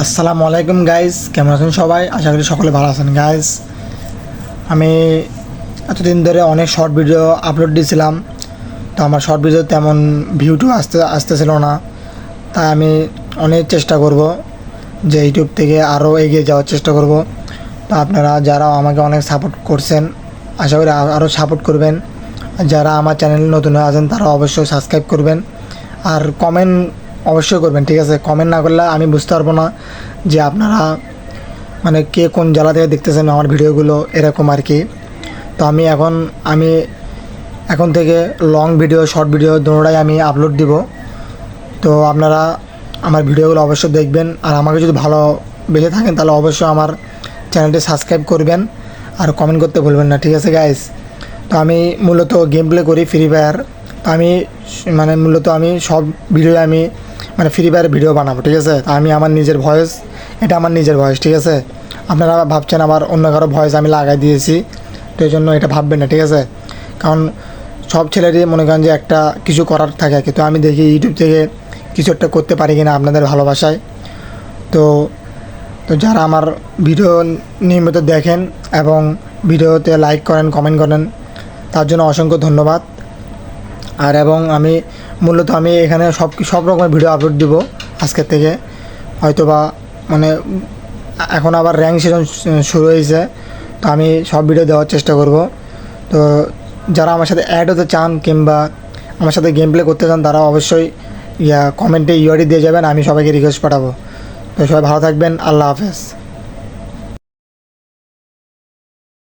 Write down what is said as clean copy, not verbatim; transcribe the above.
আসসালামু আলাইকুম গাইস, কেমন আছেন সবাই? আশা করি সকলে ভালো আছেন গাইস। আমি এতদিন ধরে অনেক শর্ট ভিডিও আপলোড দিয়েছিলাম, তো আমার শর্ট ভিডিও তেমন ভিউটু আসতেছিল না। তাই আমি অনেক চেষ্টা করব যে ইউটিউব থেকে আরও এগিয়ে যাওয়ার চেষ্টা করব। তো আপনারা যারা আমাকে অনেক সাপোর্ট করছেন, আশা করি আরও সাপোর্ট করবেন। আর যারা আমার চ্যানেলে নতুন হয়ে আছেন তারা অবশ্যই সাবস্ক্রাইব করবেন আর কমেন্ট অবশ্যই করবেন, ঠিক আছে? কমেন্ট না করলে আমি বুঝতে পারবো না যে আপনারা মানে কে কোন জেলা থেকে দেখতেছেন আমার ভিডিওগুলো, এরকম আর কি। তো আমি এখন থেকে লং ভিডিও, শর্ট ভিডিও দুটোটাই আমি আপলোড দিব। তো আপনারা আমার ভিডিওগুলো অবশ্যই দেখবেন, আর আমাকে যদি ভালো বেঁচে থাকেন তাহলে অবশ্যই আমার চ্যানেলটি সাবস্ক্রাইব করবেন আর কমেন্ট করতে ভুলবেন না, ঠিক আছে গাইস? তো আমি মূলত গেম প্লে করি ফ্রি ফায়ার। তো আমি মূলত আমি সব ভিডিও মানে ফ্রি ফায়ার ভিডিও বানাবো, ঠিক আছে? তো আমি আমার নিজের ভয়েস, এটা আমার নিজের ভয়েস, ঠিক আছে? আপনারা ভাবছেন আবার অন্য কারো ভয়েস আমি লাগাই দিয়েছি, তো এই জন্য এটা ভাববেন না, ঠিক আছে? কারণ সব ছেলেরই মনে করেন যে একটা কিছু করার থাকে আর কি। তো আমি দেখি ইউটিউব থেকে কিছু একটা করতে পারি কিনা আপনাদের ভালোবাসায়। তো তো যারা আমার ভিডিও নিয়মিত দেখেন এবং ভিডিওতে লাইক করেন, কমেন্ট করেন, তার জন্য অসংখ্য ধন্যবাদ। আর এবং আমি মূলত এখানে সব রকমের ভিডিও আপলোড দিব আজকের থেকে। হয়তোবা মানে এখন আবার র্যাঙ্ক সিজন শুরু হয়েছে, তো আমি সব ভিডিও দেওয়ার চেষ্টা করব। তো যারা আমার সাথে অ্যাড হতে চান কিংবা আমার সাথে গেম প্লে করতে চান তারা অবশ্যই কমেন্টে ইউআইডি দিয়ে যাবেন, আমি সবাইকে রিকোয়েস্ট পাঠাবো। তো সবাই ভালো থাকবেন, আল্লাহ হাফেজ।